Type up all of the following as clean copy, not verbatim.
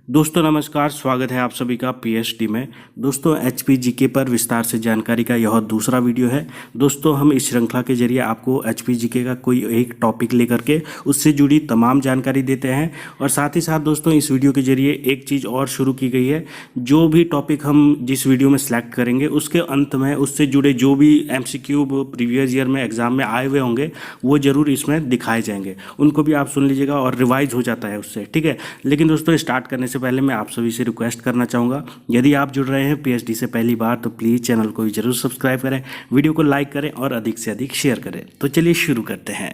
दोस्तों नमस्कार, स्वागत है आप सभी का पीएचडी में। दोस्तों एचपीजीके पर विस्तार से जानकारी का यह दूसरा वीडियो है। दोस्तों हम इस श्रृंखला के जरिए आपको एचपीजीके का कोई एक टॉपिक लेकर के उससे जुड़ी तमाम जानकारी देते हैं और साथ ही साथ दोस्तों इस वीडियो के जरिए एक चीज़ और शुरू की गई है। जो भी टॉपिक हम जिस वीडियो में सेलेक्ट करेंगे उसके अंत में उससे जुड़े जो भी एमसीक्यू प्रीवियस ईयर में एग्जाम में आए हुए होंगे वो जरूर इसमें दिखाए जाएंगे, उनको भी आप सुन लीजिएगा और रिवाइज हो जाता है उससे, ठीक है। लेकिन दोस्तों स्टार्ट करने से पहले मैं आप सभी से रिक्वेस्ट करना चाहूँगा, यदि आप जुड़ रहे हैं पीएचडी से पहली बार तो प्लीज़ चैनल को भी जरूर सब्सक्राइब करें, वीडियो को लाइक करें और अधिक से अधिक शेयर करें। तो चलिए शुरू करते हैं।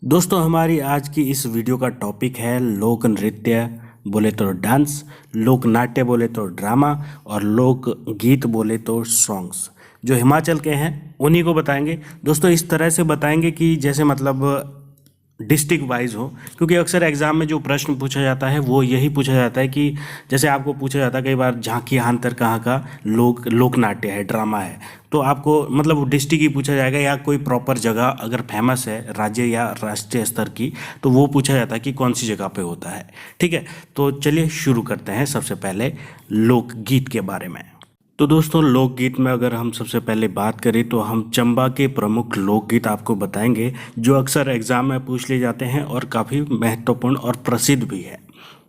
दोस्तों हमारी आज की इस वीडियो का टॉपिक है लोक नृत्य बोले तो डांस, लोक नाट्य बोले तो ड्रामा और लोक गीत बोले तो सॉन्ग्स। जो हिमाचल के हैं उन्हीं को बताएंगे दोस्तों, इस तरह से बताएंगे कि जैसे मतलब डिस्ट्रिक्ट वाइज हो, क्योंकि अक्सर एग्जाम में जो प्रश्न पूछा जाता है वो यही पूछा जाता है कि जैसे आपको पूछा जाता है कई बार झांकी हांतर कहाँ का लोक नाट्य है, ड्रामा है, तो आपको मतलब डिस्ट्रिक्ट ही पूछा जाएगा या कोई प्रॉपर जगह अगर फेमस है राज्य या राष्ट्रीय स्तर की तो वो पूछा जाता है कि कौन सी जगह पे होता है, ठीक है। तो चलिए शुरू करते हैं सबसे पहले लोकगीत के बारे में। तो दोस्तों लोकगीत में अगर हम सबसे पहले बात करें तो हम चंबा के प्रमुख लोकगीत आपको बताएंगे जो अक्सर एग्जाम में पूछ लिए जाते हैं और काफ़ी महत्वपूर्ण और प्रसिद्ध भी है।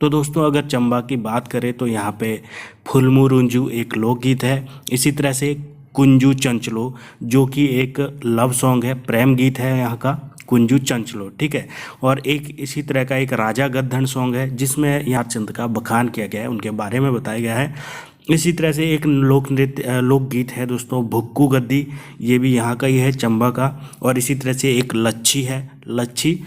तो दोस्तों अगर चंबा की बात करें तो यहाँ पे फुलमुरुंजू एक लोकगीत है, इसी तरह से कुंजू चंचलो जो कि एक लव सॉन्ग है, प्रेम गीत है यहाँ का कुंजू चंचलो, ठीक है। और एक इसी तरह का एक राजा गद्दन सॉन्ग है जिसमें यहाँ चंद का बखान किया गया है, उनके बारे में बताया गया है। इसी तरह से एक लोकगीत है दोस्तों भुक्कू गद्दी, ये भी यहाँ का ही है चंबा का। और इसी तरह से एक लच्छी है लच्छी,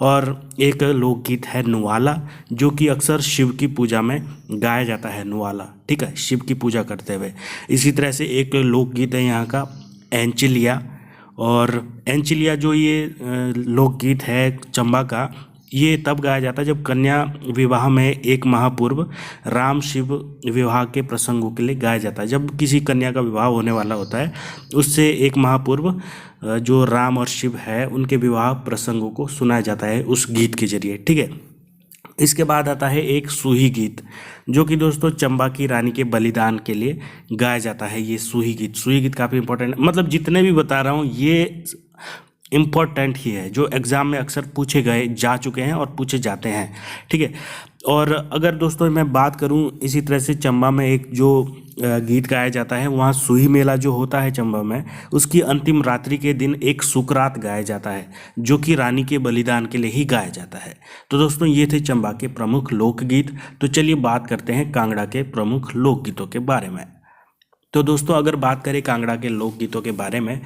और एक लोकगीत है नुवाला जो कि अक्सर शिव की पूजा में गाया जाता है, नुवाला, ठीक है, शिव की पूजा करते हुए। इसी तरह से एक लोकगीत है यहाँ का एंचिलिया, और एंचिलिया जो ये लोकगीत है चंबा का, ये तब गाया जाता है जब कन्या विवाह में एक माह पूर्व राम शिव विवाह के प्रसंगों के लिए गाया जाता है। जब किसी कन्या का विवाह होने वाला होता है उससे एक माह पूर्व जो राम और शिव है उनके विवाह प्रसंगों को सुनाया जाता है उस गीत के जरिए, ठीक है। इसके बाद आता है एक सूही गीत जो कि दोस्तों चंबा की रानी के बलिदान के लिए गाया जाता है। ये सूही गीत काफ़ी इंपॉर्टेंट, मतलब जितने भी बता रहा हूँ ये इम्पॉर्टेंट ही है जो एग्ज़ाम में अक्सर पूछे गए जा चुके हैं और पूछे जाते हैं, ठीक है। और अगर दोस्तों मैं बात करूं इसी तरह से चंबा में एक जो गीत गाया जाता है, वहाँ सूही मेला जो होता है चंबा में, उसकी अंतिम रात्रि के दिन एक सुकरात गाया जाता है जो कि रानी के बलिदान के लिए ही गाया जाता है। तो दोस्तों ये थे चंबा के प्रमुख लोकगीत। तो चलिए बात करते हैं कांगड़ा के प्रमुख लोकगीतों के बारे में। तो दोस्तों अगर बात करें कांगड़ा के लोकगीतों के बारे में,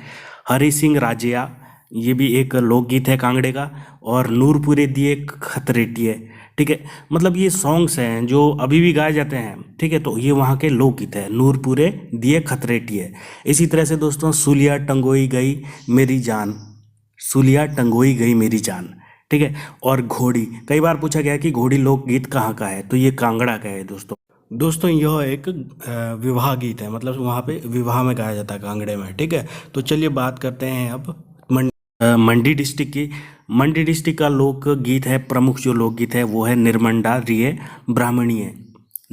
हरि सिंह राजिया ये भी एक लोकगीत है कांगड़े का, और नूरपुरे दिए खतरेटिए, ठीक है। मतलब ये सॉन्ग्स हैं जो अभी भी गाए जाते हैं, ठीक है। तो ये वहाँ के लोकगीत है, नूरपुरे दिए खतरेटिए। इसी तरह से दोस्तों सुलिया टंगोई गई मेरी जान, सुलिया टंगोई गई मेरी जान, ठीक है। और घोड़ी, कई बार पूछा गया कि घोड़ी लोकगीत कहाँ का है, तो ये कांगड़ा का है दोस्तों यह एक विवाह गीत है, मतलब वहाँ पे विवाह में गाया जाता है कांगड़े में, ठीक है। तो चलिए बात करते हैं अब मंडी डिस्ट्रिक्ट की। मंडी डिस्ट्रिक्ट का लोकगीत है, प्रमुख जो लोकगीत है वो है निर्मंडा रिये ब्राह्मणीय।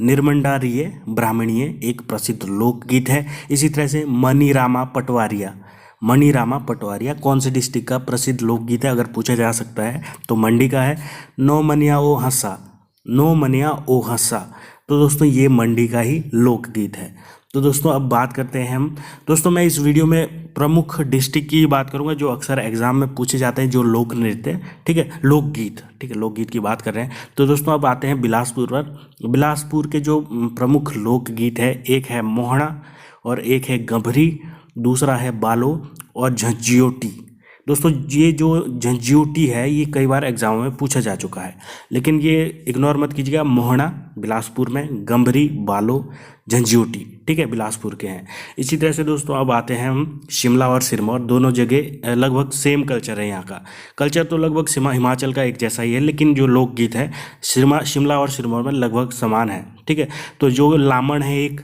निर्मंडा रिये ब्राह्मणीय एक प्रसिद्ध लोकगीत है। इसी तरह से मनीरामा पटवारिया, मनीरामा पटवारिया कौन से डिस्ट्रिक्ट का प्रसिद्ध लोकगीत है अगर पूछा जा सकता है तो मंडी का है। नो मनिया ओ हंसा, नो मनिया ओ हंसा, तो दोस्तों ये मंडी का ही लोकगीत है। तो दोस्तों अब बात करते हैं हम, दोस्तों मैं इस वीडियो में प्रमुख डिस्ट्रिक्ट की बात करूंगा जो अक्सर एग्जाम में पूछे जाते हैं, जो लोक नृत्य, ठीक है, लोकगीत, ठीक है, लोकगीत की बात कर रहे हैं। तो दोस्तों अब आते हैं बिलासपुर पर। बिलासपुर के जो प्रमुख लोकगीत है, एक है मोहना और एक है गंभरी, दूसरा है बालो और झंझियोटी। दोस्तों ये जो झंझियोटी है ये कई बार एग्जाम में पूछा जा चुका है, लेकिन ये इग्नोर मत कीजिएगा। मोहना बिलासपुर में, गंभरी बालो झंझियोटी, ठीक है, बिलासपुर के हैं। इसी तरह से दोस्तों अब आते हैं हम शिमला और सिरमौर, दोनों जगह लगभग सेम कल्चर है। यहाँ का कल्चर तो लगभग हिमाचल का एक जैसा ही है, लेकिन जो लोकगीत है शिमला और सिरमौर में लगभग समान है, ठीक है। तो जो लामण है एक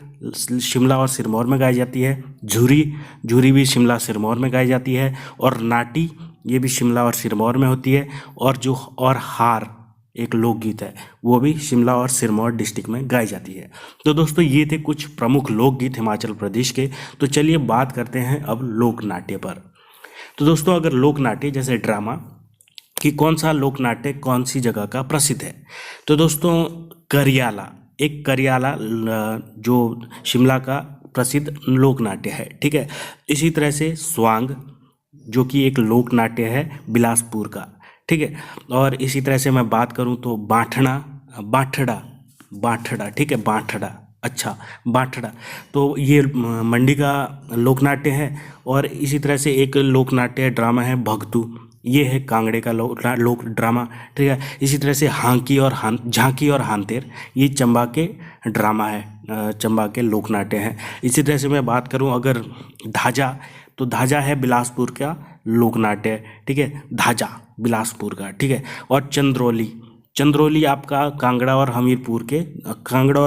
शिमला और सिरमौर में गाई जाती है, झुरी भी शिमला सिरमौर में गाई जाती है, और नाटी ये भी शिमला और सिरमौर में होती है, और हार एक लोकगीत है, वो भी शिमला और सिरमौर डिस्ट्रिक्ट में गाई जाती है। तो दोस्तों ये थे कुछ प्रमुख लोकगीत हिमाचल प्रदेश के। तो चलिए बात करते हैं अब लोक नाट्य पर। तो दोस्तों अगर लोक नाट्य जैसे ड्रामा कि कौन सा लोक नाट्य कौन सी जगह का प्रसिद्ध है, तो दोस्तों करियाला, एक करियाला जो शिमला का प्रसिद्ध लोक नाट्य है, ठीक है। इसी तरह से स्वांग जो कि एक लोक नाट्य है बिलासपुर का, ठीक है। और इसी तरह से मैं बात करूं तो बाठड़ा बाठड़ा बाठड़ा, ठीक है, बाठड़ा, अच्छा बाठड़ा, तो ये मंडी का लोकनाट्य है। और इसी तरह से एक लोकनाट्य ड्रामा है भगतू, ये है कांगड़े का लोक ड्रामा, ठीक है। इसी तरह से झांकी और हांतेर, ये चंबा के ड्रामा है, चंबा के लोकनाट्य हैं। इसी तरह से मैं बात करूं अगर धाजा, तो धाजा है बिलासपुर का लोकनाट्य, ठीक है, धाजा बिलासपुर का, ठीक है। और चंद्रौली आपका कांगड़ा और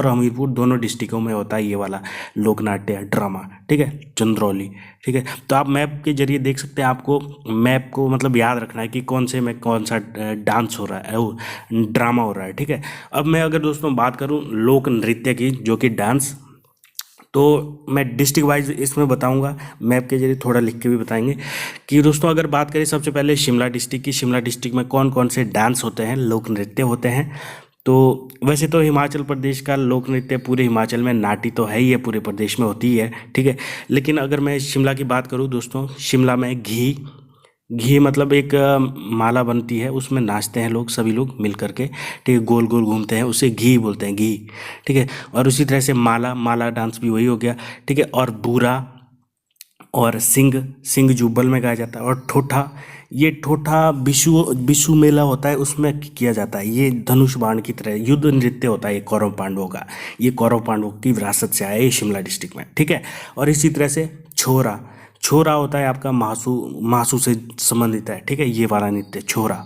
हमीरपुर दोनों डिस्ट्रिक्टों में होता है ये वाला लोकनाट्य ड्रामा, ठीक है, चंद्रौली, ठीक है। तो आप मैप के जरिए देख सकते हैं, आपको मैप को मतलब याद रखना है कि कौन से में कौन सा डांस हो रहा है, वो ड्रामा हो रहा है, ठीक है। अब मैं अगर दोस्तों बात करूं लोक नृत्य की जो कि डांस, तो मैं डिस्ट्रिक्ट वाइज इसमें बताऊंगा, मैप के जरिए थोड़ा लिख के भी बताएंगे कि दोस्तों अगर बात करें सबसे पहले शिमला डिस्ट्रिक्ट की, शिमला डिस्ट्रिक्ट में कौन कौन से डांस होते हैं, लोक नृत्य होते हैं। तो वैसे तो हिमाचल प्रदेश का लोक नृत्य पूरे हिमाचल में नाटी तो है ही है, पूरे प्रदेश में होती है, ठीक है। लेकिन अगर मैं शिमला की बात करूँ दोस्तों, शिमला में घी मतलब एक माला बनती है, उसमें नाचते हैं लोग, सभी लोग मिल करके, ठीक है, गोल गोल घूमते हैं, उसे घी बोलते हैं, घी, ठीक है। और उसी तरह से माला डांस भी वही हो गया, ठीक है। और बूरा और सिंग जुब्बल में गाया जाता है। और ठोठा बिशु मेला होता है, उसमें किया जाता है। ये धनुष बाण की तरह युद्ध नृत्य होता है, ये कौरव पांडवों का, ये कौरव पांडवों की विरासत से आया है शिमला डिस्ट्रिक्ट में, ठीक है। और इसी तरह से छोरा होता है आपका मासू से संबंधित है, ठीक है, ये वाला नृत्य छोरा,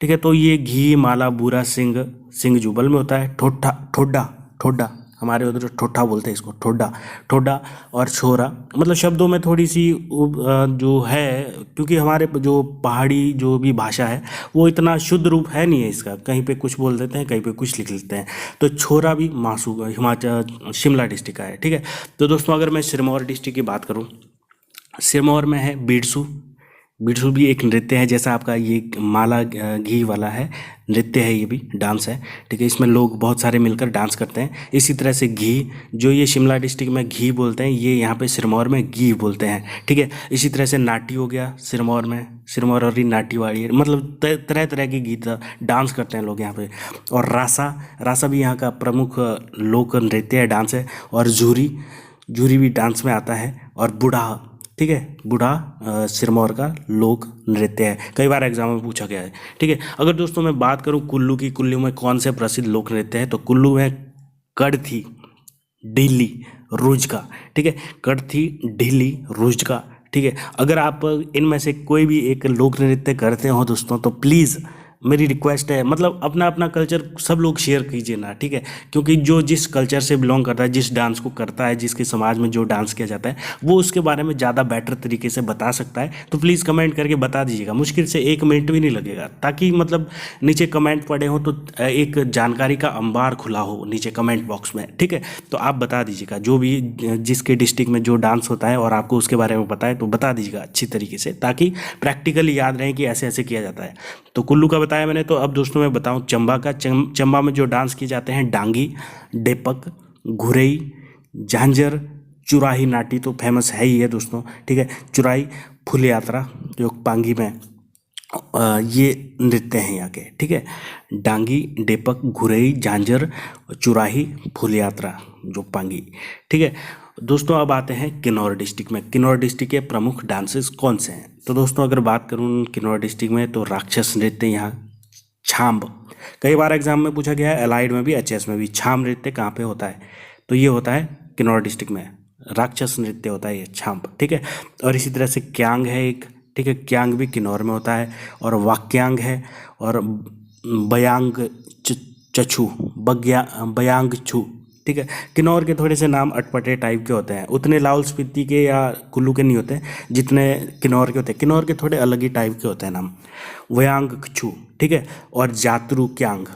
ठीक है। तो ये घी माला बूरा सिंग जुबल में होता है। ठोडा हमारे उधर ठोठा बोलते हैं इसको, ठोडा और छोरा, मतलब शब्दों में थोड़ी सी जो है, क्योंकि हमारे जो पहाड़ी जो भी भाषा है वो इतना शुद्ध रूप है नहीं है इसका, कहीं पे कुछ बोल देते हैं, कहीं पे कुछ लिख लेते हैं। तो छोरा भी मासू हिमाचल शिमला डिस्ट्रिक्ट का है, ठीक है। तो दोस्तों अगर मैं सिरमौर डिस्ट्रिक्ट की बात करूँ, सिरमौर में है बिरसू भी एक नृत्य है, जैसा आपका ये माला घी वाला है, नृत्य है, ये भी डांस है, ठीक है। इसमें लोग बहुत सारे मिलकर डांस करते हैं। इसी तरह से घी जो ये शिमला डिस्ट्रिक्ट में घी बोलते हैं, ये यहाँ पे सिरमौर में घी बोलते हैं, ठीक है। इसी तरह से नाटी हो गया सिरमौर और नाटी वाड़ी, मतलब तरह तरह के गीत डांस करते हैं लोग यहाँ पे। और रासा भी यहाँ का प्रमुख लोक नृत्य है, डांस है। और झूरी भी डांस में आता है। और बूढ़ा, ठीक है, बूढ़ा सिरमौर का लोक नृत्य है, कई बार एग्जाम में पूछा गया है, ठीक है। अगर दोस्तों मैं बात करूं कुल्लू में कौन से प्रसिद्ध लोक नृत्य है, तो कुल्लू में कड़थी ढीली रुज का, ठीक है, कड़थी ढीली रुज का, ठीक है। अगर आप इनमें से कोई भी एक लोक नृत्य करते हो दोस्तों, तो प्लीज़ मेरी रिक्वेस्ट है, मतलब अपना अपना कल्चर सब लोग शेयर कीजिए ना, ठीक है। क्योंकि जो जिस कल्चर से बिलोंग करता है, जिस डांस को करता है, जिसके समाज में जो डांस किया जाता है, वो उसके बारे में ज़्यादा बेटर तरीके से बता सकता है। तो प्लीज़ कमेंट करके बता दीजिएगा, मुश्किल से 1 मिनट भी नहीं लगेगा, ताकि मतलब नीचे कमेंट पड़े हो तो एक जानकारी का अंबार खुला हो नीचे कमेंट बॉक्स में, ठीक है। तो आप बता दीजिएगा जो भी जिसके डिस्ट्रिक्ट में जो डांस होता है और आपको उसके बारे में पता है, तो बता दीजिएगा अच्छी तरीके से, ताकि प्रैक्टिकली याद रहे कि ऐसे ऐसे किया जाता है। तो कुल्लू का बताया मैंने। तो अब दोस्तों मैं बताऊं चंबा में जो डांस किए जाते हैं, डांगी, डेपक, घुरई, झांझर, चुराही नाटी तो फेमस है ही है दोस्तों, ठीक है। चुराई फुल यात्रा जो पांगी में ये नृत्य हैं यहाँ के, ठीक है। डांगी, डेपक, घुरई, झांझर, चुराही, फुल यात्रा जो पांगी, ठीक है। दोस्तों अब आते हैं किन्नौर डिस्ट्रिक्ट में। किन्नौर डिस्ट्रिक्ट के प्रमुख डांसेस कौन से हैं, तो दोस्तों अगर बात करूँ किन्नौर डिस्ट्रिक्ट में, तो राक्षस नृत्य यहाँ छाम्ब, कई बार एग्जाम में पूछा गया है, एलाइड में भी, एचएस में भी। छाम नृत्य कहाँ पे होता है, तो ये होता है किन्नौर डिस्ट्रिक्ट में, राक्षस नृत्य होता है ये छाम्ब, ठीक है। और इसी तरह से क्यांग है एक, ठीक है, क्यांग भी किन्नौर में होता है। और वाक्यांग है। और बयांग चछू, बयांग छू, ठीक है। किन्नौर के थोड़े से नाम अटपटे टाइप के होते हैं, उतने लाहौल स्पीति के या कुल्लू के नहीं होते जितने किन्नौर के होते हैं। किन्नौर के थोड़े अलग ही टाइप के होते हैं नाम। वयांग छू, ठीक है, और जात्रुक्यांग।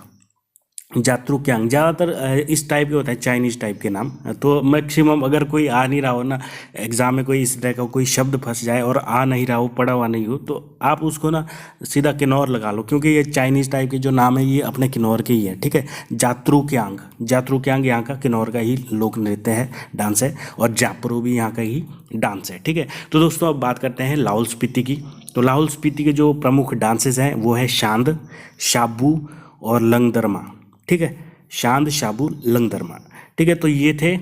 जात्रुक्यांग ज़्यादातर इस टाइप के होता है, चाइनीज़ टाइप के नाम। तो मैक्सिमम अगर कोई आ नहीं रहा हो ना एग्ज़ाम में, कोई इस तरह का कोई शब्द फंस जाए और आ नहीं रहा हो, पढ़ा हुआ नहीं हो, तो आप उसको ना सीधा किन्नौर लगा लो, क्योंकि ये चाइनीज़ टाइप के जो नाम है ये अपने किन्नौर के ही है। ठीक है, जात्रुक्यांग। जात्रुक्यांग यहाँ का किन्नौर का ही लोक नृत्य है, डांस है, और जापरो भी यहाँ का ही डांस है। ठीक है, तो दोस्तों अब बात करते हैं लाहौल स्पीति की। तो लाहौल स्पीति के जो प्रमुख डांसेस हैं वो है शांद, शाबू और लंगदरमा। ठीक है, शांद, शाबू, लंगदरमा। ठीक है, तो ये थे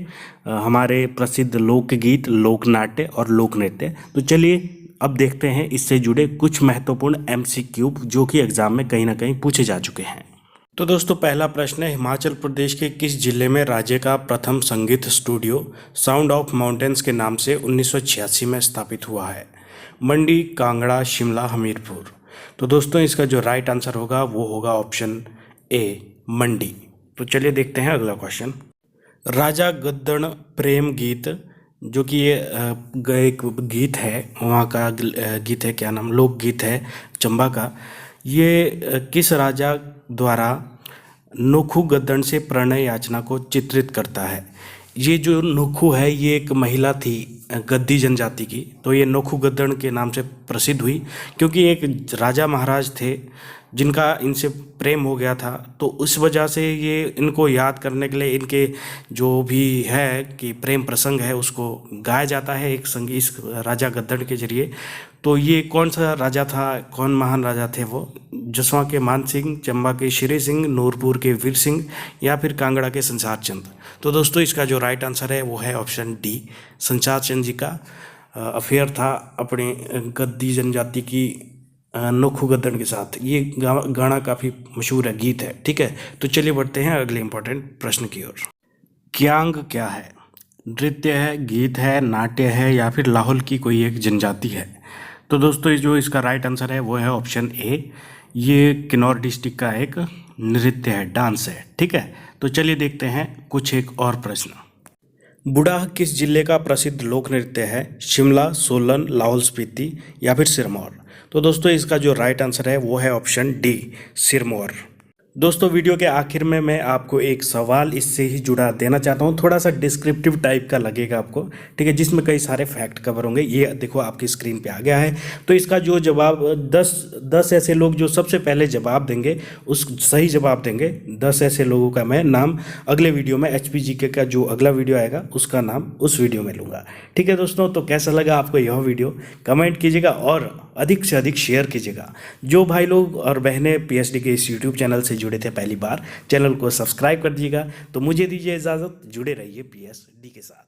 हमारे प्रसिद्ध लोकगीत, लोकनाट्य और लोक नृत्य। तो चलिए अब देखते हैं इससे जुड़े कुछ महत्वपूर्ण MCQ जो कि एग्जाम में कहीं ना कहीं पूछे जा चुके हैं। तो दोस्तों पहला प्रश्न है, हिमाचल प्रदेश के किस जिले में राज्य का प्रथम संगीत स्टूडियो साउंड ऑफ माउंटेन्स के नाम से 1986 में स्थापित हुआ है? मंडी, कांगड़ा, शिमला, हमीरपुर। तो दोस्तों इसका जो राइट आंसर होगा वो होगा ऑप्शन ए, मंडी। तो चलिए देखते हैं अगला क्वेश्चन। राजा गद्दण प्रेम गीत, जो कि ये एक गीत है, वहाँ का गीत है, क्या नाम, लोकगीत है चंबा का। ये किस राजा द्वारा नोखू गद्दण से प्रणय याचना को चित्रित करता है? ये जो नोखू है ये एक महिला थी गद्दी जनजाति की, तो ये नोखू गद्दण के नाम से प्रसिद्ध हुई क्योंकि एक राजा महाराज थे जिनका इनसे प्रेम हो गया था। तो उस वजह से ये इनको याद करने के लिए इनके जो भी है कि प्रेम प्रसंग है उसको गाया जाता है एक संगीत, इस राजा गद्दण के जरिए। तो ये कौन सा राजा था, कौन महान राजा थे वो? जसवा के मान सिंह, चंबा के श्री सिंह, नूरपुर के वीर सिंह, या फिर कांगड़ा के संसार चंद। तो दोस्तों इसका जो राइट आंसर है वो है ऑप्शन डी, संसार चंद जी का अफेयर था अपने गद्दी जनजाति की नोखू गद्दण के साथ। ये गाना काफ़ी मशहूर है, गीत है। ठीक है, तो चलिए बढ़ते हैं अगले इंपॉर्टेंट प्रश्न की ओर। क्यांग क्या है? नृत्य है, गीत है, नाट्य है, या फिर लाहौल की कोई एक जनजाति है? तो दोस्तों जो इसका राइट आंसर है वो है ऑप्शन ए, ये किन्नौर डिस्ट्रिक्ट का एक नृत्य है, डांस है। ठीक है, तो चलिए देखते हैं कुछ एक और प्रश्न। बुढ़ाह किस जिले का प्रसिद्ध लोक नृत्य है? शिमला, सोलन, लाहौल स्पीति, या फिर सिरमौर? तो दोस्तों इसका जो राइट आंसर है वो है ऑप्शन डी, सिरमौर। दोस्तों वीडियो के आखिर में मैं आपको एक सवाल इससे ही जुड़ा देना चाहता हूँ, थोड़ा सा डिस्क्रिप्टिव टाइप का लगेगा आपको, ठीक है, जिसमें कई सारे फैक्ट कवर होंगे। ये देखो आपकी स्क्रीन पे आ गया है। तो इसका जो जवाब 10 ऐसे लोग जो सबसे पहले जवाब देंगे, उस सही जवाब देंगे, 10 ऐसे लोगों का मैं नाम अगले वीडियो में HPGK का जो अगला वीडियो आएगा उसका नाम उस वीडियो में लूँगा। ठीक है दोस्तों, तो कैसा लगा आपको यह वीडियो कमेंट कीजिएगा और अधिक से अधिक शेयर कीजिएगा। जो भाई लोग और बहनें PhD के इस YouTube चैनल से जुड़े थे पहली बार, चैनल को सब्सक्राइब कर दीजिएगा। तो मुझे दीजिए इजाज़त, जुड़े रहिए PSD के साथ।